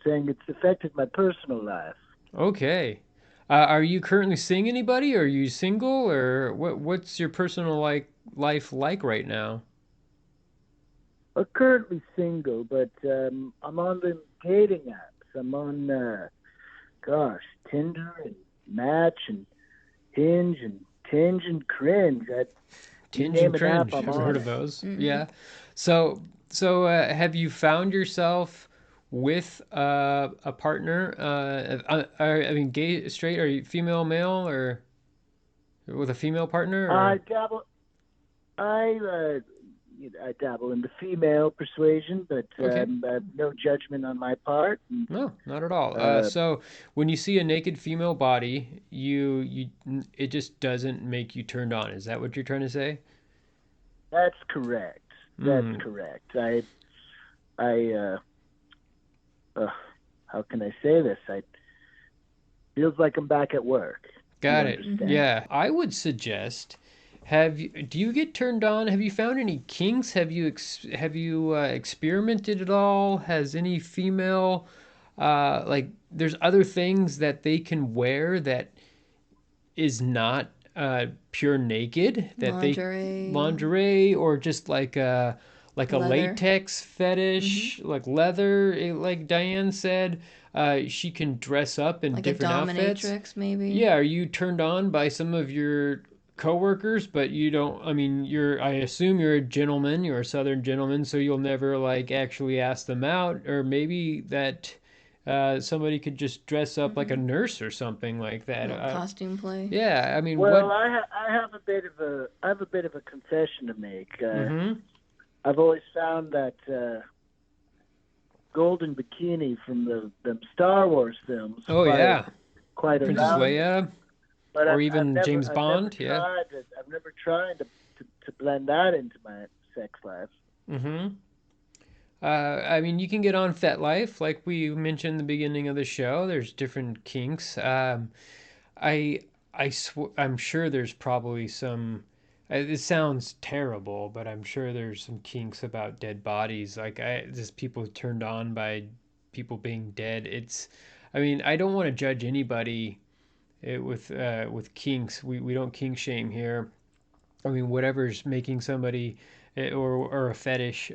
saying it's affected my personal life. Okay. Are you currently seeing anybody? Are you single, or what's your personal life like right now? I'm currently single, but I'm on the dating apps. I'm on, Tinder and Match and Hinge and Tinge and Cringe. Tinge and Cringe. I've heard of those. Yeah. So have you found yourself with a partner? I mean, gay, straight, or female, male, or with a female partner? Or? I dabble in the female persuasion, but okay. No judgment on my part. No, not at all. So when you see a naked female body, it just doesn't make you turned on. Is that what you're trying to say? That's correct. That's correct. How can I say this? Feels like I'm back at work. Got it. Yeah, I would suggest. Do you get turned on? Have you found any kinks? Have you experimented at all? Has any female there's other things that they can wear that is not pure naked, that lingerie or just like a leather. Latex fetish, like leather, like Diane said. She can dress up in like different outfits. Like a dominatrix, maybe. Yeah, are you turned on by some of your coworkers, but you don't? I mean, I assume you're a gentleman. You're a Southern gentleman, so you'll never actually ask them out, or maybe that somebody could just dress up like a nurse or something like that. Costume play. Yeah, I mean, I have a bit of a confession to make. I've always found that golden bikini from the Star Wars films. Oh yeah, quite Princess Leia. But or even James Bond, I've never tried to blend that into my sex life. I mean, you can get on FetLife, like we mentioned in the beginning of the show. There's different kinks. I'm sure there's probably some. It sounds terrible, but I'm sure there's some kinks about dead bodies. Just people turned on by people being dead. I mean, I don't want to judge anybody. With kinks, we don't kink shame here. I mean, whatever's making somebody or a fetish,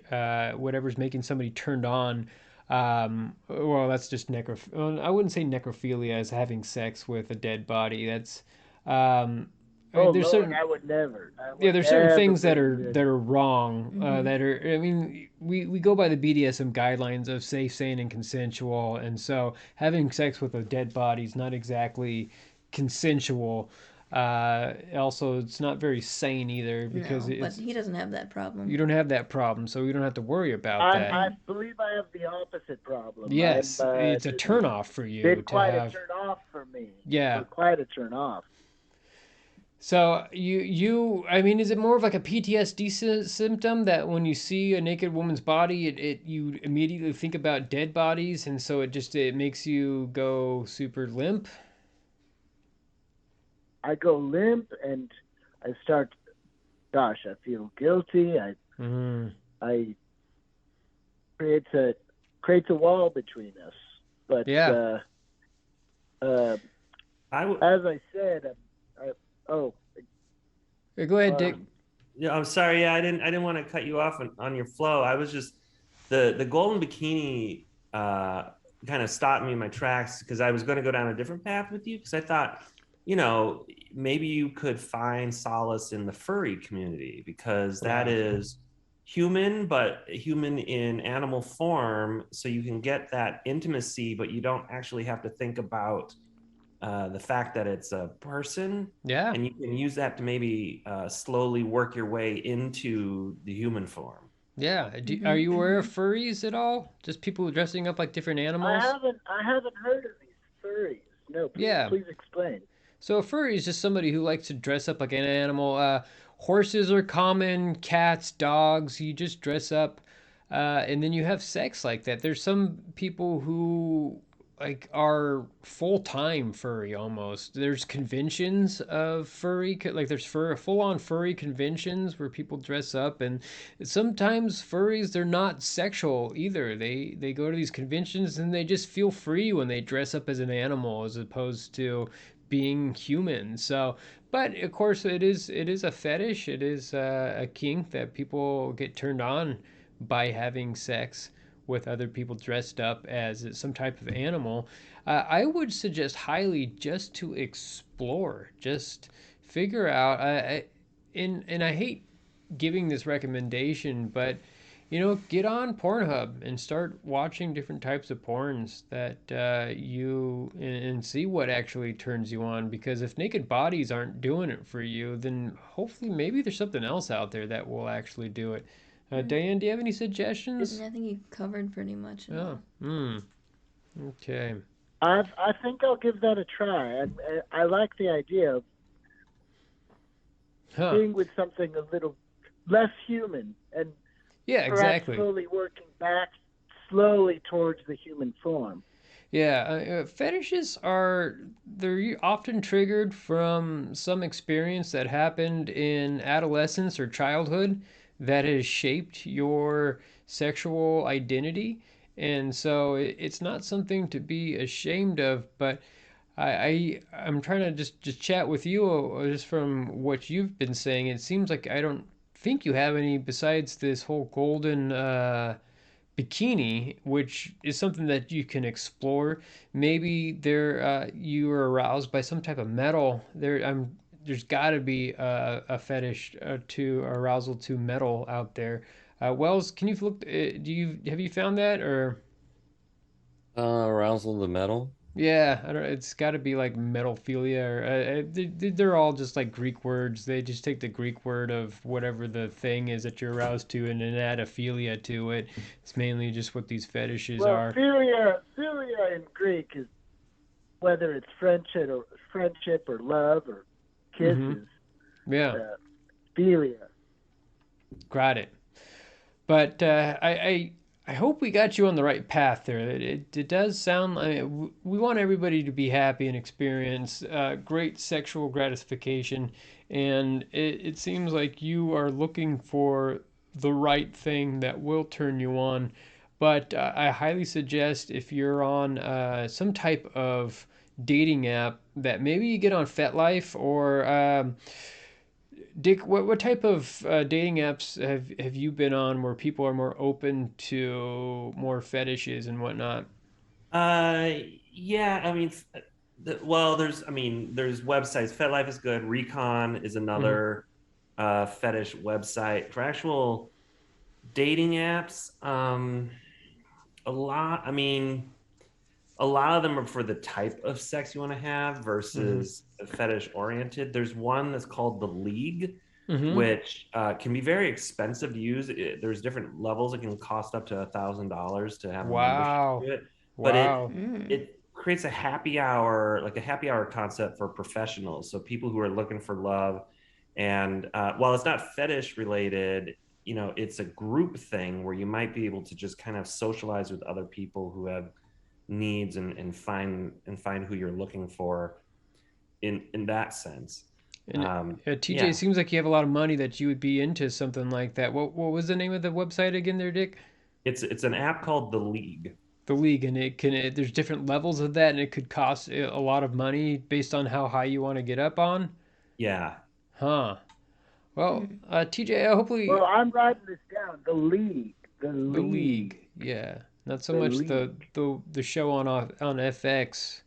whatever's making somebody turned on. Well, that's just I wouldn't say necrophilia as having sex with a dead body. That's I Oh mean, there's Lord, certain I would never. I yeah, would there's certain never things bring it. that are wrong. Mm-hmm. That are, I mean, we go by the BDSM guidelines of safe, sane, and consensual, and so having sex with a dead body is not exactly consensual. Also, it's not very sane either because No, but he doesn't have that you problem. don't have that problem, so we don't have to worry about I that. I believe I have the opposite problem. I'm Yes, it's a this has turnoff for you been to quite a have. turn off for me. Yeah. For quite a turn off. So I mean, is it more of like a PTSD symptom that when you see a naked woman's body, you immediately think about dead bodies, and so it makes you go super limp? I go limp and I start. Gosh, I feel guilty. Mm. I creates a wall between us. But Yeah. uh, as I said, oh, Go ahead, Dick. Yeah, I'm sorry. Yeah, I didn't want to cut you off on your flow. I was just the golden bikini kind of stopped me in my tracks because I was going to go down a different path with you because I thought, maybe you could find solace in the furry community because that is human, but human in animal form. So you can get that intimacy, but you don't actually have to think about the fact that it's a person. Yeah. And you can use that to maybe slowly work your way into the human form. Yeah. Are you aware of furries at all? Just people dressing up like different animals? I haven't heard of these furries. No, please explain. So a furry is just somebody who likes to dress up like an animal. Horses are common, cats, dogs. You just dress up, and then you have sex like that. There's some people who like are full time furry almost. There's conventions of furry, like there's full on furry conventions where people dress up, and sometimes furries they're not sexual either. They go to these conventions and they just feel free when they dress up as an animal as opposed to being human. So, but of course, it is a fetish. It is a kink that people get turned on by having sex with other people dressed up as some type of animal. I would suggest highly just to explore, just figure out. And I hate giving this recommendation, but get on Pornhub and start watching different types of porns that and see what actually turns you on. Because if naked bodies aren't doing it for you, then hopefully maybe there's something else out there that will actually do it. Diane, do you have any suggestions? I think you covered pretty much it all. Okay. I think I'll give that a try. I like the idea of being with something a little less human and exactly. Slowly working back slowly towards the human form. Yeah, fetishes they're often triggered from some experience that happened in adolescence or childhood that has shaped your sexual identity. And so it's not something to be ashamed of, but I'm trying to just chat with you just from what you've been saying. It seems like I don't think you have any besides this whole golden bikini, which is something that you can explore. Maybe you are aroused by some type of metal. There's got to be a fetish to arousal to metal out there. Wells, can you look? Have you found that or? Arousal to metal. Yeah, I don't. It's got to be like metalphilia, or they're all just like Greek words. They just take the Greek word of whatever the thing is that you're aroused to, and then add a philia to it. It's mainly just what these fetishes are. Philia in Greek is whether it's friendship or love or kisses. Yeah, philia. Got it. But I hope we got you on the right path there. It does sound like we want everybody to be happy and experience great sexual gratification, and it seems like you are looking for the right thing that will turn you on. But I highly suggest if you're on some type of dating app that maybe you get on FetLife or Dick, what type of dating apps have you been on where people are more open to more fetishes and whatnot? Uh, yeah, I mean, Well, there's websites. FetLife is good. Recon is another fetish website for actual dating apps. A lot. A lot of them are for the type of sex you want to have versus fetish oriented. There's one that's called the League, which can be very expensive to use. There's different levels. It can cost up to $1,000 to have a membership to it. But it creates a happy hour, like a happy hour concept for professionals. So people who are looking for love. And while it's not fetish related, it's a group thing where you might be able to just kind of socialize with other people who have needs and find who you're looking for in that sense. And TJ, it seems like you have a lot of money that you would be into something like that. What was the name of the website again there, Dick? It's an app called The League. The League, and there's different levels of that, and it could cost a lot of money based on how high you want to get up on. Yeah. Huh. Well, TJ, hopefully. Well, I'm writing this down. The League. The League. Yeah. Not so much the show on FX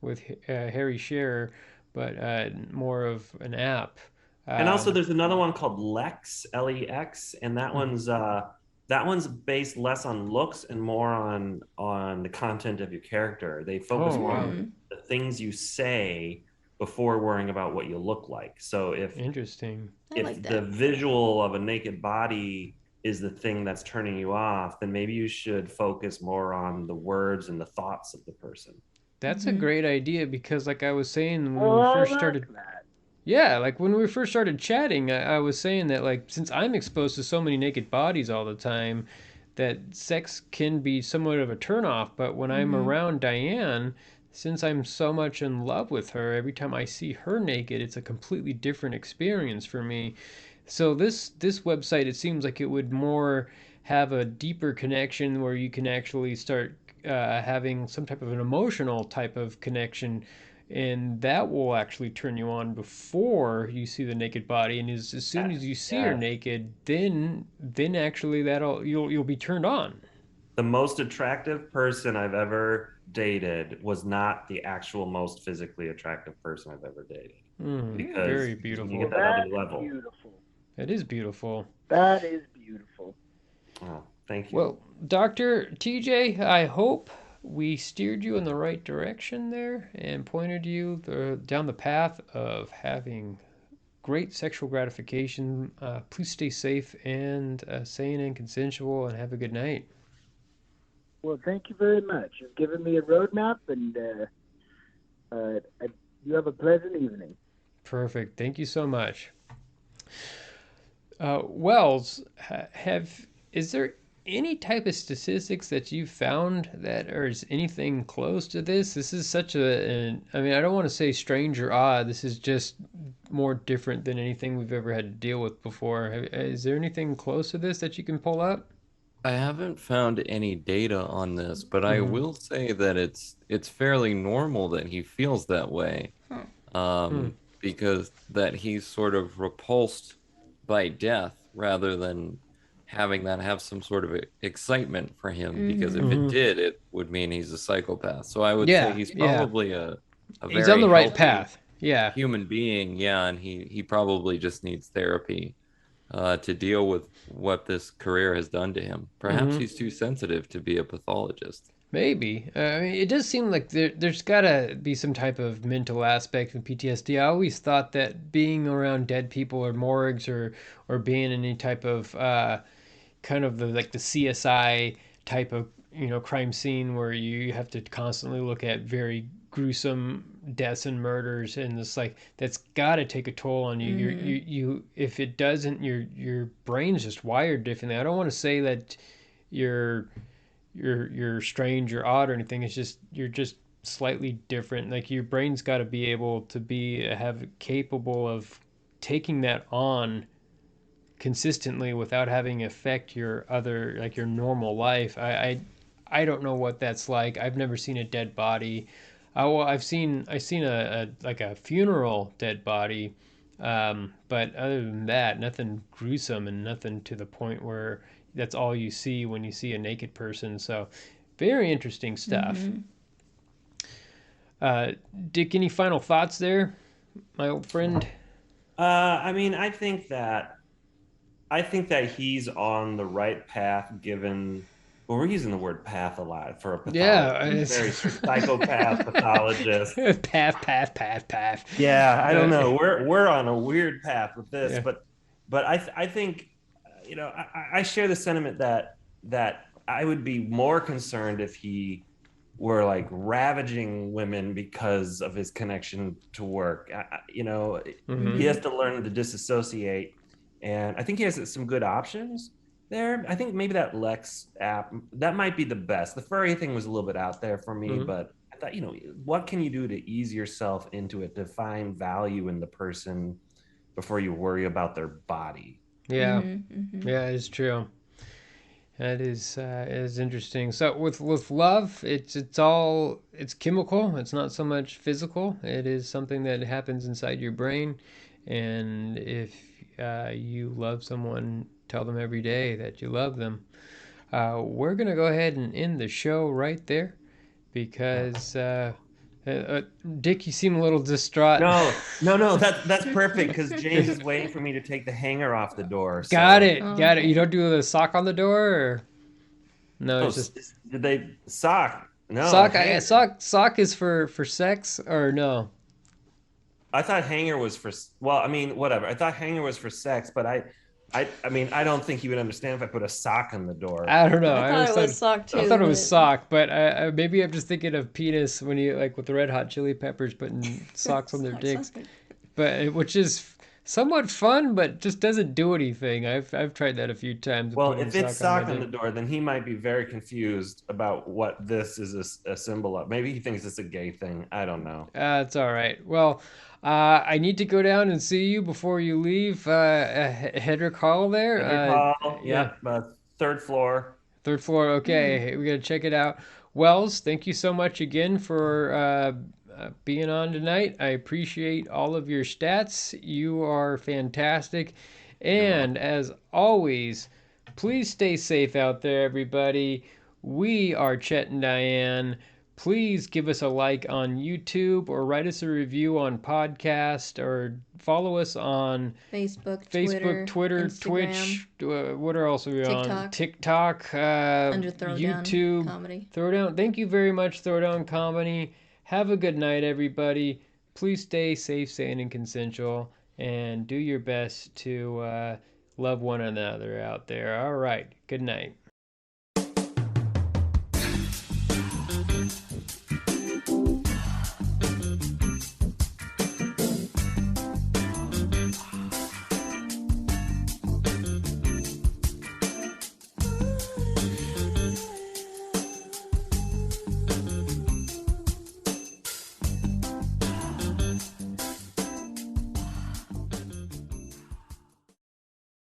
with Harry Shearer, but more of an app. And also, there's another one called Lex, Lex, and that one's based less on looks and more on the content of your character. They focus more on the things you say before worrying about what you look like. So if the visual of a naked body is the thing that's turning you off, then maybe you should focus more on the words and the thoughts of the person. That's a great idea, because like I was saying when we first started, like when we first started chatting, I was saying that, like, since I'm exposed to so many naked bodies all the time, that sex can be somewhat of a turnoff. But when I'm around Diane, since I'm so much in love with her, every time I see her naked, it's a completely different experience for me. So this website, it seems like it would more have a deeper connection where you can actually start having some type of an emotional type of connection, and that will actually turn you on before you see the naked body. And as soon as you see her naked, then actually you'll be turned on. The most attractive person I've ever dated was not the actual most physically attractive person I've ever dated. Because very beautiful. You get that other level. Beautiful. That is beautiful. That is beautiful. Oh, thank you. Well, Dr. TJ, I hope we steered you in the right direction there and pointed you down the path of having great sexual gratification. Please stay safe and sane and consensual, and have a good night. Well, thank you very much. You've given me a roadmap, and you have a pleasant evening. Perfect. Thank you so much. Wells, is there any type of statistics that you've found that or is anything close to this? This is such I don't want to say strange or odd. This is just more different than anything we've ever had to deal with before. Is there anything close to this that you can pull up? I haven't found any data on this, but I will say that it's fairly normal that he feels that way, because that he's sort of repulsed by death rather than having that have some sort of excitement for him. Because if it did, it would mean he's a psychopath. So I would say he's probably a very he's on the right path. Human being, and he probably just needs therapy to deal with what this career has done to him. Perhaps he's too sensitive to be a pathologist. Maybe. It does seem like there's got to be some type of mental aspect of PTSD. I always thought that being around dead people or morgues or being in any type of kind of the CSI type of crime scene where you have to constantly look at very gruesome deaths and murders, and it's like that's got to take a toll on you. You if it doesn't, your brain's just wired differently. I don't want to say that you're strange or odd or anything. It's just you're just slightly different. Like your brain's got to be able to be capable of taking that on consistently without having affect your your normal life. I don't know what that's like. I've never seen a dead body. I've seen a funeral dead body, but other than that, nothing gruesome and nothing to the point where that's all you see when you see a naked person. So very interesting stuff. Dick, any final thoughts there, my old friend? I mean, I think that he's on the right path given, well, we're using the word path a lot for a pathologist. Yeah, Very psychopath pathologist. path. Yeah, I don't know. We're on a weird path with this, Yeah. but I think, you know, I share the sentiment that I would be more concerned if he were like ravaging women because of his connection to work. You know, he has to learn to disassociate, and I think he has some good options there. I think maybe that Lex app, that might be the best. The furry thing was a little bit out there for me, but I thought, you know, what can you do to ease yourself into it, to find value in the person before you worry about their body? Yeah, yeah, it's true. That is interesting. So with love, it's chemical. It's not so much physical. It is something that happens inside your brain, and if you love someone, tell them every day that you love them. We're gonna go ahead and end the show right there because Dick, you seem a little distraught. No, that's perfect because James is waiting for me to take the hanger off the door. Got it. You don't do the sock on the door, or no? It's just did they sock? No, sock is for sex, or no? I thought hanger was for, well, I mean, whatever. I thought hanger was for sex, but I mean, I don't think he would understand if I put a sock on the door. I don't know. I thought it was sock too. I thought it was sock, but maybe I'm just thinking of penis when you, like with the Red Hot Chili Peppers putting socks on their dicks, but which is somewhat fun, but just doesn't do anything. I've tried that a few times. Well, if it's sock on the door, then he might be very confused about what this is a symbol of. Maybe he thinks it's a gay thing. I don't know. It's all right. Well, I need to go down and see you before you leave Hedrick Hall there. Hedrick Hall, yeah. Third floor. Third floor, okay. We got to check it out. Wells, thank you so much again for being on tonight. I appreciate all of your stats. You are fantastic. And as always, please stay safe out there, everybody. We are Chet and Diane. Please give us a like on YouTube or write us a review on podcast or follow us on Facebook, Twitter, Instagram, Twitch. What else are we on? TikTok, under Throwdown YouTube, Comedy. Throwdown. Thank you very much, Throwdown Comedy. Have a good night, everybody. Please stay safe, sane, and consensual, and do your best to love one another out there. All right. Good night.